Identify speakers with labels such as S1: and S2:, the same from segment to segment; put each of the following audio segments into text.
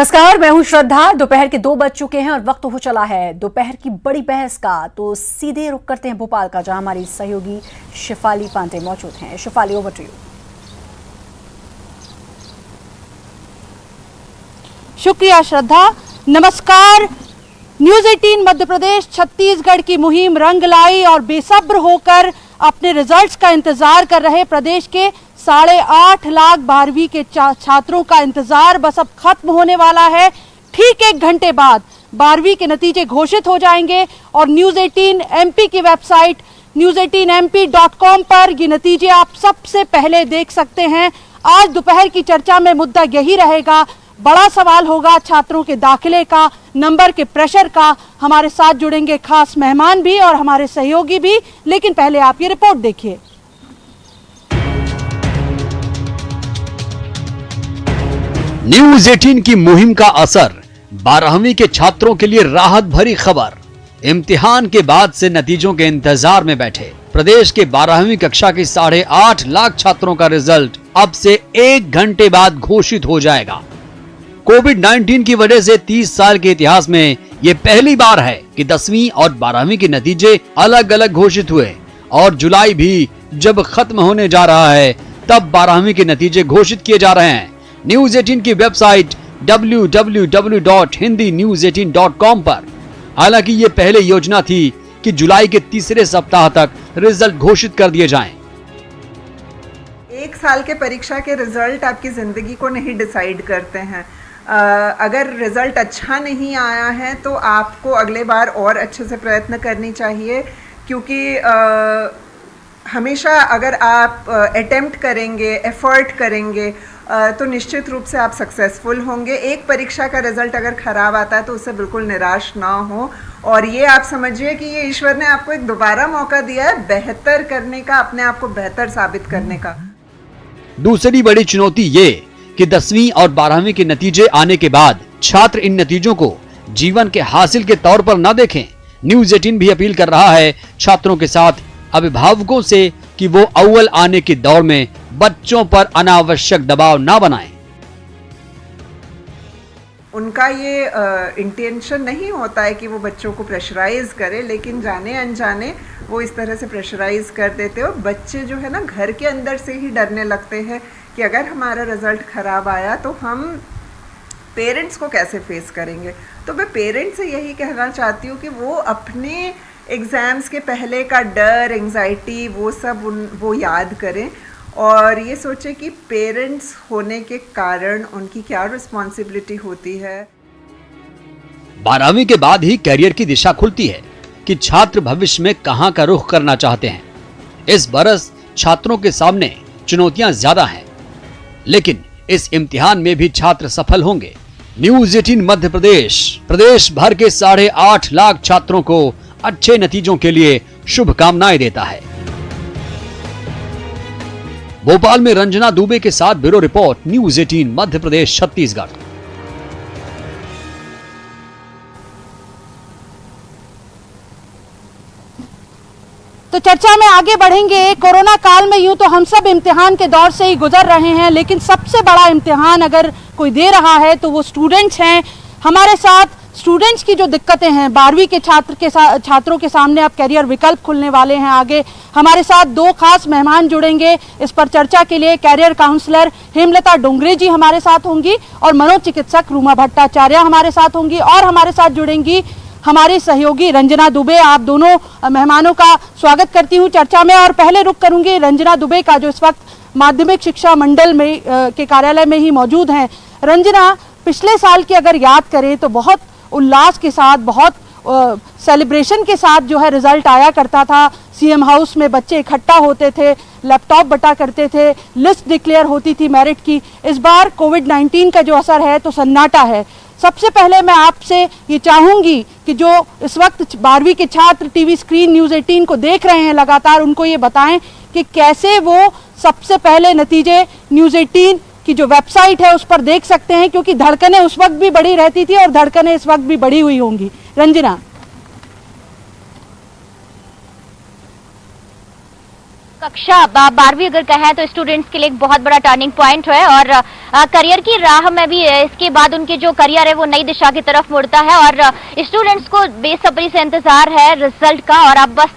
S1: नमस्कार, मैं हूं श्रद्धा। दोपहर के 2 बज चुके हैं और वक्त हो चला है दोपहर की बड़ी बहस का। तो सीधे रुख करते हैं भोपाल का, जहां हमारी सहयोगी शिफाली पांडे मौजूद हैं। Shifali, over to you.
S2: शुक्रिया श्रद्धा। नमस्कार। न्यूज 18 मध्य प्रदेश छत्तीसगढ़ की मुहिम रंग लाई और बेसब्र होकर अपने रिजल्ट्स का इंतजार कर रहे प्रदेश के 8.5 लाख 12वीं के छात्रों का इंतजार बस अब खत्म होने वाला है। ठीक 1 घंटे बाद 12वीं के नतीजे घोषित हो जाएंगे और न्यूज 18 एमपी की वेबसाइट news18mp.com पर ये नतीजे आप सबसे पहले देख सकते हैं। आज दोपहर की चर्चा में मुद्दा यही रहेगा। बड़ा सवाल होगा छात्रों के दाखिले का, नंबर के प्रेशर का। हमारे साथ जुड़ेंगे खास मेहमान भी और हमारे सहयोगी भी, लेकिन पहले आप ये रिपोर्ट देखिए।
S3: न्यूज 18 की मुहिम का असर, 12वीं के छात्रों के लिए राहत भरी खबर। इम्तिहान के बाद से नतीजों के इंतजार में बैठे प्रदेश के 12वीं कक्षा के 8.5 लाख छात्रों का रिजल्ट अब से 1 घंटे बाद घोषित हो जाएगा। कोविड-19 की वजह से 30 साल के इतिहास में ये पहली बार है कि 10वीं और 12वीं के नतीजे अलग अलग घोषित हुए और जुलाई भी जब खत्म होने जा रहा है तब 12वीं के नतीजे घोषित किए जा रहे हैं। न्यूज 18 की वेबसाइट www.hindinews18.com पर। हालांकि ये पहले योजना थी कि जुलाई के तीसरे सप्ताह तक रिजल्ट घोषित कर दिए जाएं।
S4: 1 साल के परीक्षा के रिजल्ट आपकी ज़िंदगी को नहीं डिसाइड करते हैं। अगर रिजल्ट अच्छा नहीं आया है तो आपको अगले बार और अच्छे से प्रयत्न करनी चाहिए, क्योंकि हमेशा अगर आप अटेम्प्ट करेंगे, एफर्ट करेंगे तो निश्चित रूप से आप सक्सेसफुल होंगे। एक परीक्षा का रिजल्ट अगर ख़राब आता है तो उससे बिल्कुल निराश ना हो और ये आप समझिए कि ये ईश्वर ने आपको एक दोबारा मौका दिया है बेहतर करने का, अपने आप को बेहतर साबित करने का।
S3: दूसरी बड़ी चुनौती ये कि 10वीं और 12वीं के नतीजे आने के बाद छात्र इन नतीजों को जीवन के हासिल के तौर पर न देखें। न्यूज 18 भी अपील कर रहा है छात्रों के साथ अभिभावकों से कि वो अव्वल आने के दौर में बच्चों पर अनावश्यक दबाव ना बनाएं।
S4: उनका ये इंटेंशन नहीं होता है कि वो बच्चों को प्रेशराइज करे, लेकिन जाने अनजाने वो इस तरह से प्रेशराइज कर देते हो। बच्चे जो है ना घर के अंदर से ही डरने लगते हैं कि अगर हमारा रिजल्ट ख़राब आया तो हम पेरेंट्स को कैसे फेस करेंगे। तो मैं पेरेंट्स से यही कहना चाहती हूँ कि वो अपने एग्ज़ाम्स के पहले का डर, एंग्जाइटी, वो सब वो याद करें और ये सोचें कि पेरेंट्स होने के कारण उनकी क्या रिस्पॉन्सिबिलिटी होती है।
S3: 12वीं के बाद ही करियर की दिशा खुलती है कि छात्र भविष्य में कहां का रुख करना चाहते हैं। इस बरस छात्रों के सामने चुनौतियां ज्यादा हैं, लेकिन इस इम्तिहान में भी छात्र सफल होंगे। न्यूज 18 मध्य प्रदेश भर के 8.5 लाख छात्रों को अच्छे नतीजों के लिए शुभकामनाएं देता है। भोपाल में रंजना दुबे के साथ bureau report, news 18 Madhya Pradesh Chhattisgarh.
S2: तो चर्चा में आगे बढ़ेंगे। कोरोना काल में यूं तो हम सब इम्तिहान के दौर से ही गुजर रहे हैं, लेकिन सबसे बड़ा इम्तिहान अगर कोई दे रहा है तो वो स्टूडेंट्स हैं। हमारे साथ स्टूडेंट्स की जो दिक्कतें हैं, 12वीं के छात्रों के सामने अब करियर विकल्प खुलने वाले हैं आगे। हमारे साथ 2 खास मेहमान जुड़ेंगे इस पर चर्चा के लिए। कैरियर काउंसलर हेमलता डोंगरे जी हमारे साथ होंगी और मनोचिकित्सक रूमा भट्टाचार्य हमारे साथ होंगी और हमारे साथ जुड़ेंगी हमारी सहयोगी रंजना दुबे। आप दोनों मेहमानों का स्वागत करती हूँ चर्चा में और पहले रुख करूंगी रंजना दुबे का, जो इस वक्त माध्यमिक शिक्षा मंडल में के कार्यालय में ही मौजूद हैं। रंजना, पिछले साल की अगर याद करें तो बहुत उल्लास के साथ, बहुत सेलिब्रेशन के साथ जो है रिजल्ट आया करता था। सीएम हाउस में बच्चे इकट्ठा होते थे, लैपटॉप बटा करते थे, लिस्ट डिक्लेयर होती थी मेरिट की। इस बार कोविड-19 का जो असर है तो सन्नाटा है। सबसे पहले मैं आपसे ये चाहूंगी कि जो इस वक्त 12वीं के छात्र टीवी स्क्रीन न्यूज 18 को देख रहे हैं लगातार, उनको ये बताएं कि कैसे वो सबसे पहले नतीजे न्यूज 18 की जो वेबसाइट है उस पर देख सकते हैं, क्योंकि धड़कनें उस वक्त भी बढ़ी रहती थी और धड़कनें इस वक्त भी बढ़ी हुई होंगी। रंजना।
S5: कक्षा 12वीं अगर कहें तो स्टूडेंट्स के लिए एक बहुत बड़ा टर्निंग पॉइंट है और करियर की राह में भी इसके बाद उनके जो करियर है वो नई दिशा की तरफ मुड़ता है और स्टूडेंट्स को बेसब्री से इंतजार है रिजल्ट का। और अब बस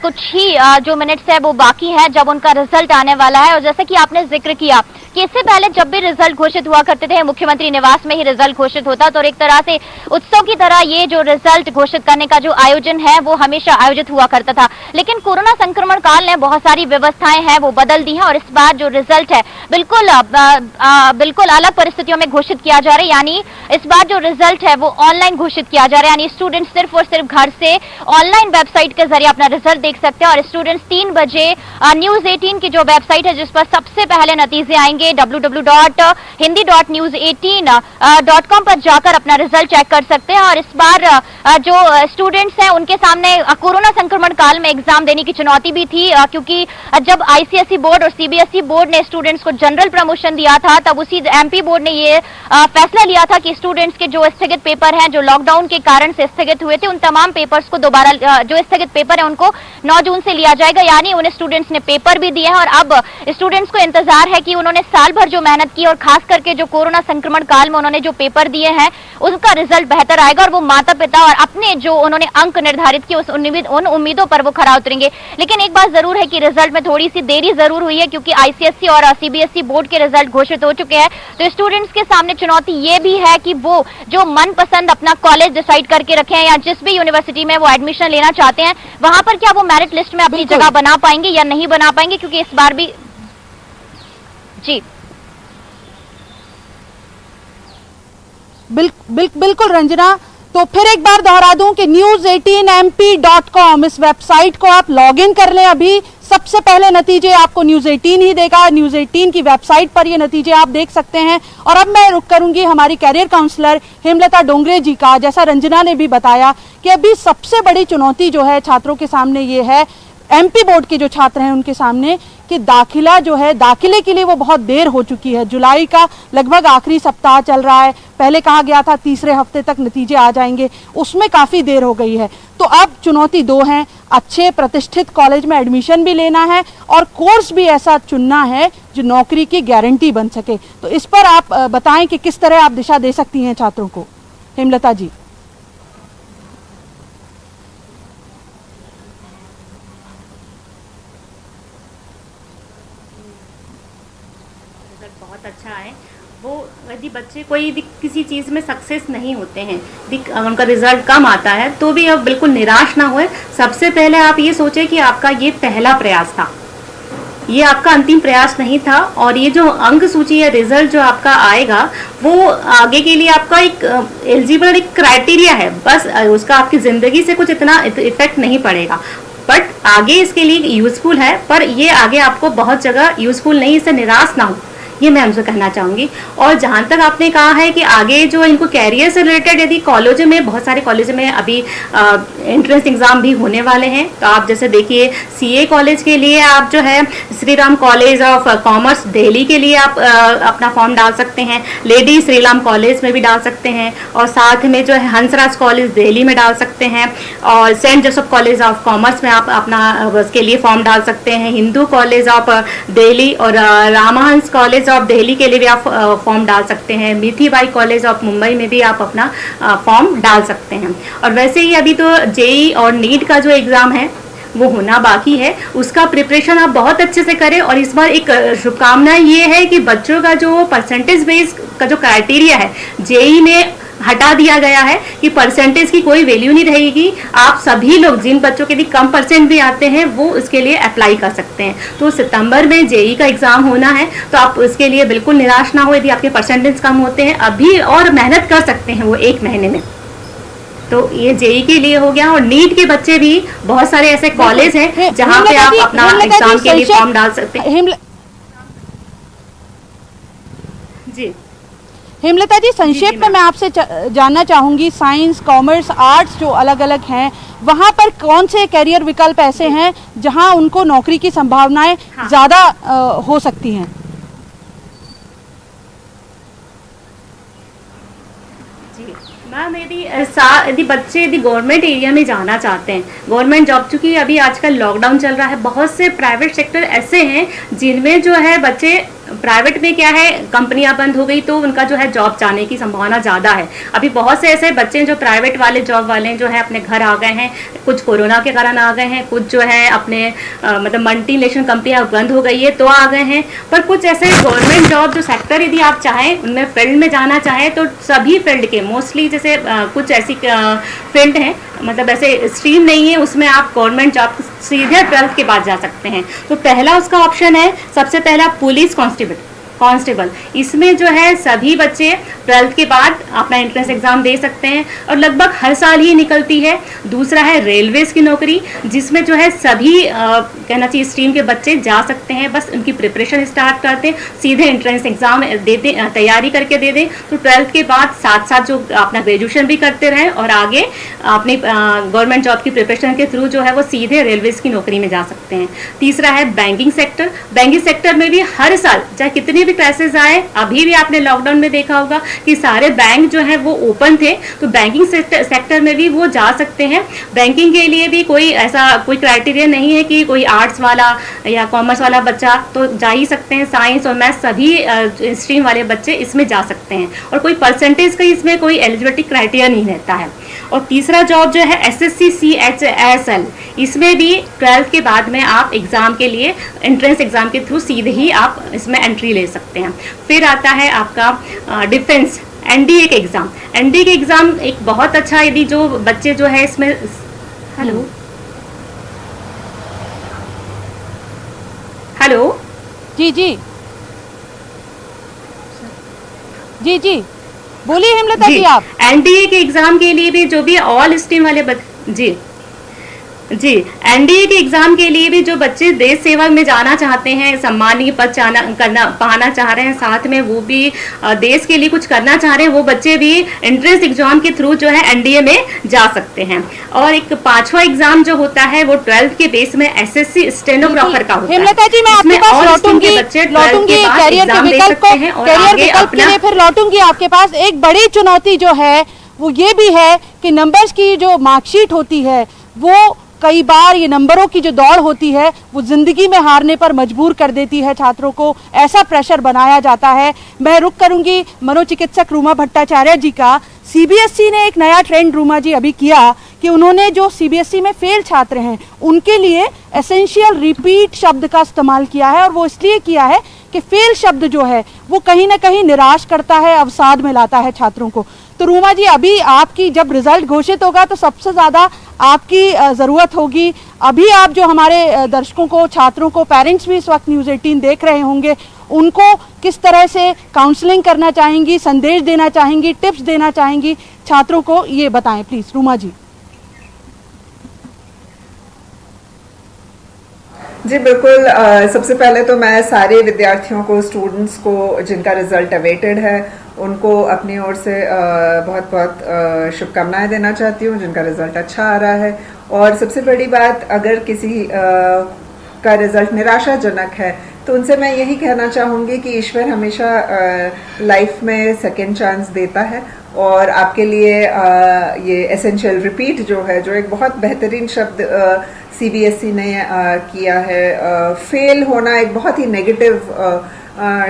S5: कुछ ही जो मिनट्स है वो बाकी है जब उनका रिजल्ट आने वाला है। और जैसे कि आपने जिक्र किया कि इससे पहले जब भी रिजल्ट घोषित हुआ करते थे मुख्यमंत्री निवास में ही रिजल्ट घोषित होता, तो एक तरह से उत्सव की तरह ये जो रिजल्ट घोषित करने का जो आयोजन है वो हमेशा आयोजित हुआ करता था। लेकिन कोरोना संक्रमण काल ने बहुत सारी व्यवस्थाएं हैं वो बदल दी हैं और इस बार जो रिजल्ट है बिल्कुल अलग परिस्थितियों में घोषित किया जा रहा है। यानी इस बार जो रिजल्ट है वो ऑनलाइन घोषित किया जा रहा है, यानी स्टूडेंट सिर्फ और सिर्फ घर से ऑनलाइन वेबसाइट के जरिए अपना रिजल्ट देख सकते हैं। और स्टूडेंट्स 3 बजे न्यूज 18 की जो वेबसाइट है जिस पर सबसे पहले नतीजे आएंगे www.hindi.news18.com पर जाकर अपना रिजल्ट चेक कर सकते हैं। और इस बार जो स्टूडेंट्स हैं उनके सामने कोरोना संक्रमण काल में एग्जाम देने की चुनौती भी थी, क्योंकि जब आईसीएसई बोर्ड और सीबीएसई बोर्ड ने स्टूडेंट्स को जनरल प्रमोशन दिया था तब उसी एमपी बोर्ड ने ये फैसला लिया था कि स्टूडेंट्स के जो स्थगित पेपर हैं जो लॉकडाउन के कारण से स्थगित हुए थे उन तमाम पेपर्स को दोबारा जो स्थगित पेपर है उनको 9 जून से लिया जाएगा। यानी उन स्टूडेंट्स ने पेपर भी दिए हैं और अब स्टूडेंट्स को इंतजार है कि उन्होंने साल भर जो मेहनत की और खास करके जो कोरोना संक्रमण काल में उन्होंने जो पेपर दिए हैं उनका रिजल्ट बेहतर आएगा और वो माता पिता और अपने जो उन्होंने अंक निर्धारित किए उन उम्मीदों पर वो खरा उतरेंगे। लेकिन एक बात जरूर है कि रिजल्ट में थोड़ी सी देरी जरूर हुई है क्योंकि आईसीएसई और सीबीएसई बोर्ड के रिजल्ट घोषित हो चुके हैं। तो स्टूडेंट्स के सामने चुनौती ये भी है कि वो जो मनपसंद अपना कॉलेज डिसाइड करके रखे हैं या जिस भी यूनिवर्सिटी में वो एडमिशन लेना चाहते हैं वहां पर क्या वो मेरिट लिस्ट में अपनी जगह बना पाएंगे या नहीं बना पाएंगे, क्योंकि इस बार भी जी
S2: बिल्कुल रंजना। तो फिर एक बार दोहरा दूं कि news18mp.com इस वेबसाइट को आप लॉगिन कर लें। अभी सबसे पहले नतीजे आपको न्यूज 18 ही देगा। न्यूज 18 की वेबसाइट पर ये नतीजे आप देख सकते हैं। और अब मैं रुक करूंगी हमारी कैरियर काउंसलर हेमलता डोंगरे जी का। जैसा रंजना ने भी बताया कि अभी सबसे बड़ी चुनौती जो है छात्रों के सामने ये है, एमपी बोर्ड के जो छात्र हैं उनके सामने, कि दाखिला जो है दाखिले के लिए वो बहुत देर हो चुकी है। जुलाई का लगभग आखिरी सप्ताह चल रहा है, पहले कहा गया था तीसरे हफ्ते तक नतीजे आ जाएंगे, उसमें काफ़ी देर हो गई है। तो अब चुनौती 2 है, अच्छे प्रतिष्ठित कॉलेज में एडमिशन भी लेना है और कोर्स भी ऐसा चुनना है जो नौकरी की गारंटी बन सके। तो इस पर आप बताएं कि किस तरह आप दिशा दे सकती हैं छात्रों को, हेमलता जी।
S6: बहुत अच्छा है वो, यदि बच्चे कोई भी किसी चीज़ में सक्सेस नहीं होते हैं, उनका रिजल्ट कम आता है तो भी अब बिल्कुल निराश ना होए। सबसे पहले आप ये सोचें कि आपका ये पहला प्रयास था, ये आपका अंतिम प्रयास नहीं था। और ये जो अंक सूची है, रिजल्ट जो आपका आएगा वो आगे के लिए आपका एक एलिजिबल एक क्राइटेरिया है, बस उसका आपकी ज़िंदगी से कुछ इतना इफेक्ट नहीं पड़ेगा, बट आगे इसके लिए यूज़फुल है। पर ये आगे आपको बहुत जगह यूज़फुल नहीं, इससे निराश ना हो, ये मैं हमसे कहना चाहूँगी। और जहाँ तक आपने कहा है कि आगे जो इनको कैरियर से रिलेटेड, यदि कॉलेज में बहुत सारे कॉलेज में अभी एंट्रेंस एग्ज़ाम भी होने वाले हैं, तो आप जैसे देखिए सीए कॉलेज के लिए आप जो है Shri Ram college of commerce Delhi के लिए आप अपना फॉर्म डाल सकते हैं, लेडी श्री राम कॉलेज में भी डाल सकते हैं, और साथ में जो है हंसराज कॉलेज दिल्ली में डाल सकते हैं, और Saint Joseph College of Commerce में आप अपना उसके लिए फॉर्म डाल सकते हैं, हिंदू कॉलेज ऑफ दिल्ली और रामहंस कॉलेज ऑफ दिल्ली के लिए भी आप फॉर्म डाल सकते हैं, मीठीबाई कॉलेज ऑफ मुंबई में भी आप अपना फॉर्म डाल सकते हैं। और वैसे ही अभी तो जेई और नीट का जो एग्ज़ाम है वो होना बाकी है, उसका प्रिपरेशन आप बहुत अच्छे से करें। और इस बार एक शुभकामना ये है कि बच्चों का जो परसेंटेज बेस का जो क्राइटेरिया है जेई में हटा दिया गया है कि परसेंटेज की कोई वैल्यू नहीं रहेगी। आप सभी लोग, जिन बच्चों के लिए कम परसेंट भी आते हैं, वो उसके लिए अप्लाई कर सकते हैं। तो सितंबर में जेई का एग्ज़ाम होना है, तो आप उसके लिए बिल्कुल निराश ना हो। यदि आपके परसेंटेज कम होते हैं, अभी और मेहनत कर सकते हैं वो 1 महीने में। तो ये जेई के लिए हो गया। और नीट के बच्चे भी बहुत सारे ऐसे कॉलेज हैं जहाँ पे आप अपना एग्जाम के लिए फॉर्म डाल सकते हैं। जी
S2: हेमलता जी, संक्षेप में मैं आपसे जानना चाहूंगी, साइंस, कॉमर्स, आर्ट्स जो अलग अलग हैं, वहाँ पर कौन से कैरियर विकल्प ऐसे हैं जहाँ उनको नौकरी की संभावनाएं ज़्यादा हो सकती हैं?
S6: जी मैम, यदि बच्चे गवर्नमेंट एरिया में जाना चाहते हैं, गवर्नमेंट जॉब, चूँकि अभी आजकल लॉकडाउन चल रहा है, बहुत से प्राइवेट सेक्टर ऐसे हैं जिनमें जो है बच्चे, प्राइवेट में क्या है कंपनियां बंद हो गई तो उनका जो है जॉब जाने की संभावना ज़्यादा है। अभी बहुत से ऐसे बच्चे हैं जो प्राइवेट वाले जॉब वाले जो है अपने घर आ गए हैं, कुछ कोरोना के कारण आ गए हैं, कुछ जो है अपने मतलब मल्टीनेशनल कंपनियां बंद हो गई है तो आ गए हैं। पर कुछ ऐसे गवर्नमेंट जॉब जो सेक्टर यदि आप चाहें उनमें फील्ड में जाना चाहें तो सभी फील्ड के मोस्टली, जैसे कुछ ऐसी फील्ड हैं, मतलब ऐसे स्ट्रीम नहीं है उसमें आप गवर्नमेंट जॉब सीधे 12th के बाद जा सकते हैं। तो पहला उसका ऑप्शन है, सबसे पहला पुलिस कांस्टेबल। इसमें जो है सभी बच्चे 12th के बाद अपना एंट्रेंस एग्जाम दे सकते हैं और लगभग हर साल ही निकलती है। दूसरा है रेलवेज की नौकरी, जिसमें जो है सभी कहना चाहिए स्ट्रीम के बच्चे जा सकते हैं, बस उनकी प्रिपरेशन स्टार्ट करते हैं, सीधे एंट्रेंस एग्जाम देते, तैयारी करके दे दें तो 12th के बाद साथ साथ जो अपना ग्रेजुएशन भी करते रहें और आगे अपनी गवर्नमेंट जॉब की प्रिपरेशन के थ्रू जो है वो सीधे रेलवेज की नौकरी में जा सकते हैं। तीसरा है बैंकिंग सेक्टर। बैंकिंग सेक्टर में भी हर साल चाहे कितनी क्राइसिस आए, अभी भी आपने लॉकडाउन में देखा होगा कि सारे बैंक जो है वो ओपन थे, तो बैंकिंग सेक्टर में भी वो जा सकते हैं। बैंकिंग के लिए भी कोई क्राइटेरिया नहीं है कि कोई आर्ट्स वाला या कॉमर्स वाला बच्चा तो जा ही सकते हैं, साइंस और मैथ्स सभी स्ट्रीम वाले बच्चे इसमें जा सकते हैं और कोई परसेंटेज का इसमें कोई एलिजिबिलिटी क्राइटेरिया नहीं रहता है। और तीसरा जॉब जो है SSC CHSL, इसमें भी 12th के बाद में आप एग्जाम के लिए एंट्रेंस एग्जाम के थ्रू सीधे ही आप इसमें एंट्री ले सकते हैं। फिर आता है आपका डिफेंस NDA के एग्जाम। NDA के एग्जाम एक बहुत अच्छा, यदि जो बच्चे जो है इसमें, हेलो
S2: जी जी जी जी बोलिए हेमलता जी आप।
S6: NDA के एग्जाम के लिए भी जो भी ऑल स्ट्रीम वाले जी NDA के एग्जाम के लिए भी जो बच्चे देश सेवा में जाना चाहते हैं, सम्मानीय पद पाना चाह रहे हैं, साथ में वो भी देश के लिए कुछ करना चाह रहे हैं, वो बच्चे भी एंट्रेंस एग्जाम के थ्रू जो है NDA में जा सकते हैं। और एक 5वां एग्जाम जो होता है वो 12th के बेस में SSC स्टेनोग्राफर का होता है।
S2: हेमलता जी मैं आपके पास लौटूंगी कैरियर के विकल्प के लिए फिर लौटूंगी आपके पास। एक बड़ी चुनौती जो है वो ये भी है कि नंबर्स की जो मार्कशीट होती है वो कई बार ये नंबरों की जो दौड़ होती है वो जिंदगी में हारने पर मजबूर कर देती है छात्रों को, ऐसा प्रेशर बनाया जाता है। मैं रुक करूंगी मनोचिकित्सक रूमा भट्टाचार्य जी का। CBSE ने एक नया ट्रेंड रूमा जी अभी किया कि उन्होंने जो CBSE में फेल छात्र हैं उनके लिए एसेंशियल रिपीट शब्द का इस्तेमाल किया है, और वो इसलिए किया है कि फेल शब्द जो है वो कहीं ना कहीं निराश करता है, अवसाद में लाता है छात्रों को। तो रूमा जी अभी आपकी जब रिजल्ट घोषित होगा तो सबसे ज़्यादा आपकी ज़रूरत होगी। अभी आप जो हमारे दर्शकों को, छात्रों को, पेरेंट्स भी इस वक्त न्यूज़ 18 देख रहे होंगे, उनको किस तरह से काउंसलिंग करना चाहेंगी, संदेश देना चाहेंगी, टिप्स देना चाहेंगी छात्रों को, ये बताएं प्लीज़ रूमा जी।
S4: जी बिल्कुल। सबसे पहले तो मैं सारे विद्यार्थियों को, स्टूडेंट्स को जिनका रिजल्ट अवेटेड है, उनको अपनी ओर से बहुत बहुत शुभकामनाएं देना चाहती हूँ जिनका रिजल्ट अच्छा आ रहा है। और सबसे बड़ी बात, अगर किसी का रिजल्ट निराशाजनक है तो उनसे मैं यही कहना चाहूँगी कि ईश्वर हमेशा लाइफ में सेकेंड चांस देता है, और आपके लिए ये एसेंशियल रिपीट जो है, जो एक बहुत बेहतरीन शब्द CBSE ने किया है, फेल होना एक बहुत ही नेगेटिव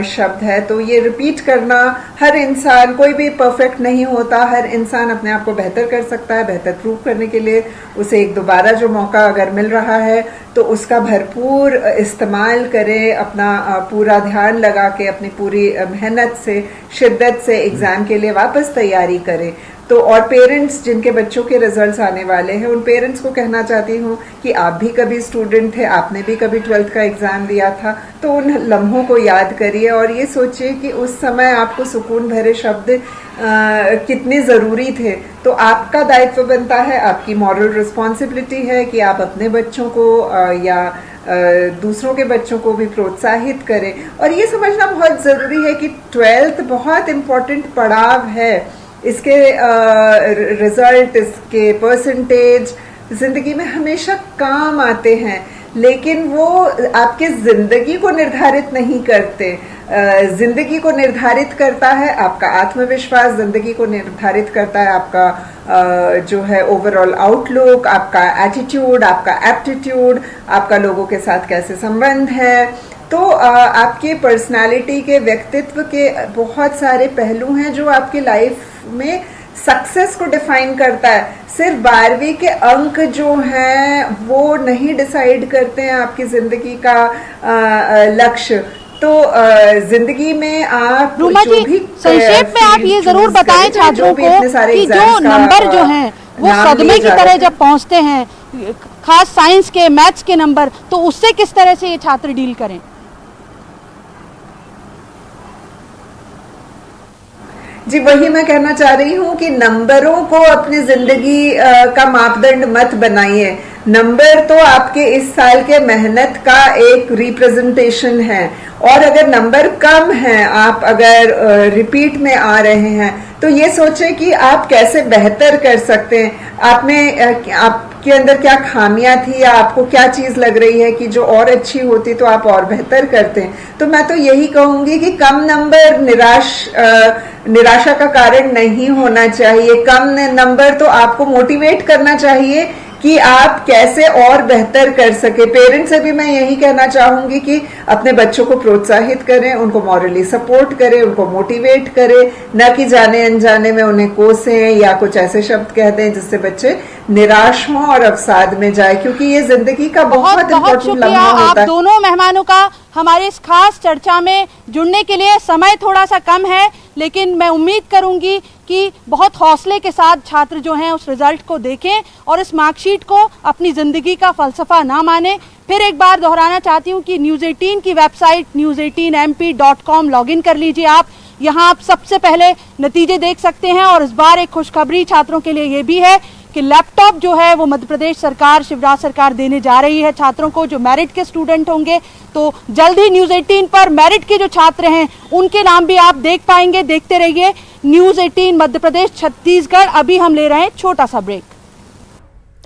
S4: शब्द है, तो ये रिपीट करना, हर इंसान, कोई भी परफेक्ट नहीं होता, हर इंसान अपने आप को बेहतर कर सकता है। बेहतर प्रूव करने के लिए उसे एक दोबारा जो मौका अगर मिल रहा है तो उसका भरपूर इस्तेमाल करें, अपना पूरा ध्यान लगा के, अपनी पूरी मेहनत से, शिद्दत से एग्ज़ाम के लिए वापस तैयारी करें। तो और पेरेंट्स जिनके बच्चों के रिजल्ट्स आने वाले हैं, उन पेरेंट्स को कहना चाहती हूँ कि आप भी कभी स्टूडेंट थे, आपने भी कभी 12th का एग्ज़ाम दिया था, तो उन लम्हों को याद करिए और ये सोचिए कि उस समय आपको सुकून भरे शब्द कितने ज़रूरी थे। तो आपका दायित्व बनता है, आपकी मॉरल रिस्पॉन्सिबिलिटी है कि आप अपने बच्चों को या दूसरों के बच्चों को भी प्रोत्साहित करें। और ये समझना बहुत ज़रूरी है कि 12th बहुत इम्पॉर्टेंट पड़ाव है। इसके रिज़ल्ट, इसके परसेंटेज ज़िंदगी में हमेशा काम आते हैं। लेकिन वो आपके ज़िंदगी को निर्धारित नहीं करते। ज़िंदगी को निर्धारित करता है आपका आत्मविश्वास, ज़िंदगी को निर्धारित करता है आपका जो है ओवरऑल आउटलुक, आपका एटीट्यूड, आपका एप्टीट्यूड, आपका लोगों के साथ कैसे संबंध है। तो आपके पर्सनालिटी के, व्यक्तित्व के बहुत सारे पहलू हैं जो आपकी लाइफ में सक्सेस को डिफाइन करता है। सिर्फ 12वीं के अंक जो हैं वो नहीं डिसाइड करते हैं आपकी ज़िंदगी का लक्ष्य। तो जिंदगी में आप
S2: रूमा जी, संक्षेप में आप ये जरूर बताएं छात्रों को कि जो नंबर जो हैं वो सदमे की तरह जब पहुंचते हैं, खास साइंस के, मैथ्स के नंबर, तो उससे किस तरह से ये छात्र डील करें?
S4: जी, वही मैं कहना चाह रही हूँ कि नंबरों को अपनी जिंदगी का मापदंड मत बनाइए। नंबर तो आपके इस साल के मेहनत का एक रिप्रेजेंटेशन है, और अगर नंबर कम हैं, आप अगर रिपीट में आ रहे हैं, तो ये सोचें कि आप कैसे बेहतर कर सकते हैं। आप में आपके अंदर क्या खामियां थी, या आपको क्या चीज लग रही है कि जो और अच्छी होती तो आप और बेहतर करते हैं। तो मैं तो यही कहूंगी कि कम नंबर निराशा का कारण नहीं होना चाहिए। कम नंबर तो आपको मोटिवेट करना चाहिए कि आप कैसे और बेहतर कर सके। पेरेंट्स से भी मैं यही कहना चाहूंगी कि अपने बच्चों को प्रोत्साहित करें, उनको मॉरली सपोर्ट करें, उनको मोटिवेट करें, न कि जाने अनजाने में उन्हें कोसें या कुछ ऐसे शब्द कह दें जिससे बच्चे निराश हों और अवसाद में जाए, क्योंकि ये जिंदगी का बहुत इम्पोर्टेंट लम्हा होता है।
S2: आप दोनों मेहमानों का हमारे इस खास चर्चा में जुड़ने के लिए समय थोड़ा सा कम है, लेकिन मैं उम्मीद करूंगी कि बहुत हौसले के साथ छात्र जो हैं उस रिजल्ट को देखें और इस मार्कशीट को अपनी ज़िंदगी का फ़लसफ़ा ना माने। फिर एक बार दोहराना चाहती हूँ कि न्यूज़ 18 की वेबसाइट news18mp.com लॉगिन कर लीजिए। आप यहाँ आप सबसे पहले नतीजे देख सकते हैं। और इस बार एक खुशखबरी छात्रों के लिए ये भी है कि लैपटॉप जो है वो मध्य प्रदेश सरकार, शिवराज सरकार देने जा रही है छात्रों को जो मेरिट के स्टूडेंट होंगे। तो जल्द ही न्यूज़ 18 पर मेरिट के जो छात्र हैं उनके नाम भी आप देख पाएंगे। देखते रहिए न्यूज़ 18 मध्य प्रदेश छत्तीसगढ़। अभी हम ले रहे हैं छोटा सा ब्रेक।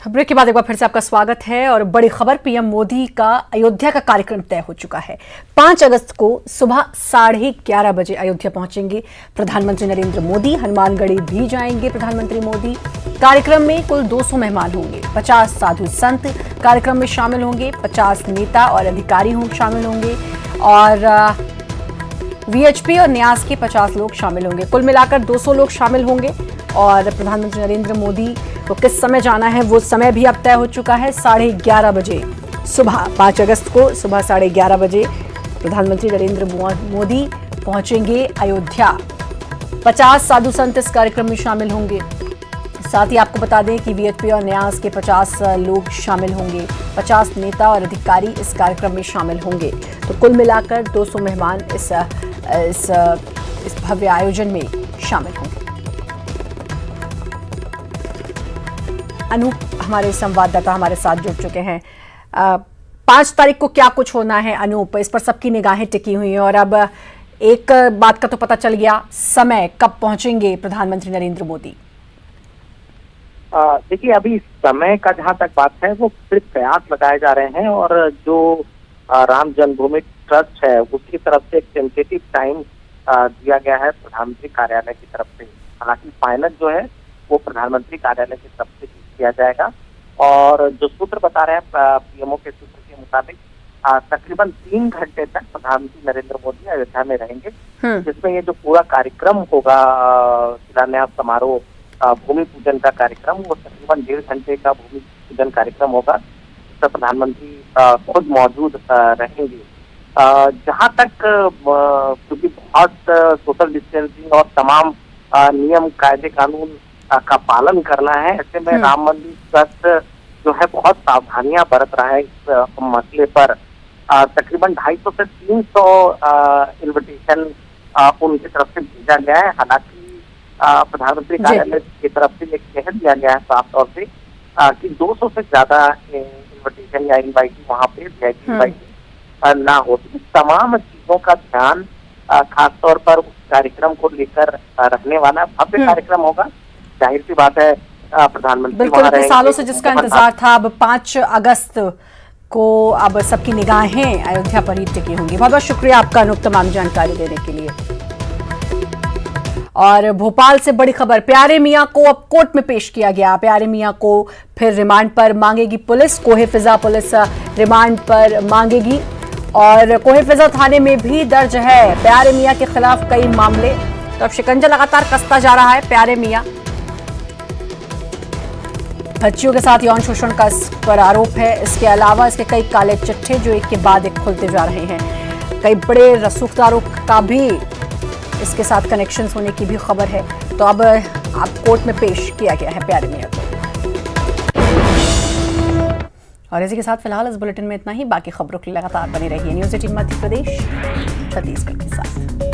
S1: ब्रेक के बाद एक बार फिर से आपका स्वागत है। और बड़ी खबर, पीएम मोदी का अयोध्या का कार्यक्रम तय हो चुका है। 5 अगस्त को सुबह 11:30 बजे अयोध्या पहुंचेंगे प्रधानमंत्री नरेंद्र मोदी। हनुमानगढ़ी भी जाएंगे प्रधानमंत्री मोदी। कार्यक्रम में कुल 200 मेहमान होंगे। 50 साधु संत कार्यक्रम में शामिल होंगे। 50 नेता और अधिकारी शामिल होंगे और वीएचपी और न्यास के 50 लोग शामिल होंगे। कुल मिलाकर 200 लोग शामिल होंगे। और प्रधानमंत्री नरेंद्र मोदी को किस समय जाना है वो समय भी अब तय हो चुका है। 11:30 बजे सुबह, 5 अगस्त को सुबह 11:30 बजे प्रधानमंत्री नरेंद्र मोदी पहुंचेंगे अयोध्या। 50 साधु संत इस कार्यक्रम में शामिल होंगे। साथ ही आपको बता दें कि वीएचपी और न्यास के 50 लोग शामिल होंगे। 50 नेता और अधिकारी इस कार्यक्रम में शामिल होंगे। तो कुल मिलाकर 200 मेहमान इस भव्य आयोजन में शामिल होंगे। अनूप हमारे संवाददाता हमारे साथ जुड़ चुके हैं। 5 तारीख को क्या कुछ होना है अनूप, इस पर सबकी निगाहें टिकी हुई हैं। और अब एक बात का तो पता चल गया, समय कब पहुंचेंगे प्रधानमंत्री नरेंद्र मोदी?
S7: देखिए, अभी समय का जहां तक बात है वो सिर्फ प्रयास लगाए जा रहे हैं, और जो राम जन्मभूमि ट्रस्ट है उसकी तरफ से एक टेंटेटिव टाइम दिया गया है प्रधानमंत्री कार्यालय की तरफ से। हालांकि फाइनल जो है वो प्रधानमंत्री कार्यालय की तरफ से किया जाएगा। और जो सूत्र बता रहे हैं पीएमओ के सूत्र के मुताबिक तकरीबन 3 घंटे तक प्रधानमंत्री नरेंद्र मोदी अयोध्या में रहेंगे, जिसमें ये जो पूरा कार्यक्रम होगा, शिलान्यास समारोह, भूमि पूजन का कार्यक्रम, वो तकरीबन 1.5 घंटे का भूमि पूजन कार्यक्रम होगा, जिसमें प्रधानमंत्री खुद मौजूद रहेंगे। जहाँ तक क्योंकि बहुत सोशल डिस्टेंसिंग और तमाम नियम, कायदे, कानून का पालन करना है, ऐसे में राम मंदिर ट्रस्ट जो है बहुत सावधानियां बरत रहा है इस मसले पर। तकरीबन 250 से 300 इन्विटेशन उनकी तरफ से भेजा गया है। हालांकि प्रधानमंत्री कार्यालय की तरफ से एक कह दिया गया है साफ तौर से कि 200 से ज्यादा इन्विटेशन या इनवाइटी वहाँ पे इनवाइटी ना हो। तो तमाम चीजों का ध्यान खासतौर पर उस कार्यक्रम को लेकर रखने वाला भव्य कार्यक्रम होगा। जाहिर सी बात है प्रधानमंत्री
S1: बिल्कुल सालों से जिसका इंतजार था, अब 5 अगस्त को अब सबकी निगाहें अयोध्या पर ही टिकी होंगी। बहुत बहुत शुक्रिया आपका अनूप तमाम जानकारी देने के लिए। और भोपाल से बड़ी खबर, प्यारे मियां को अब कोर्ट में पेश किया गया। प्यारे मियां को फिर रिमांड पर मांगेगी पुलिस। कोहे फिजा पुलिस रिमांड पर मांगेगी और कोहे फिजा थाने में भी दर्ज है प्यारे मियां के खिलाफ कई मामले। तो अब शिकंजा लगातार कसता जा रहा है प्यारे मियां। बच्चियों के साथ यौन शोषण का इस पर आरोप है। इसके अलावा इसके कई काले चिट्ठे जो एक के बाद एक खुलते जा रहे हैं। कई बड़े रसूखदारों का भी इसके साथ कनेक्शंस होने की भी खबर है। तो अब कोर्ट में पेश किया गया है प्यारे मियां को। और इसी के साथ फिलहाल इस बुलेटिन में इतना ही। बाकी खबरों के लिए लगातार बने रहिए न्यूज़ 18 मध्य प्रदेश छत्तीसगढ़ के साथ।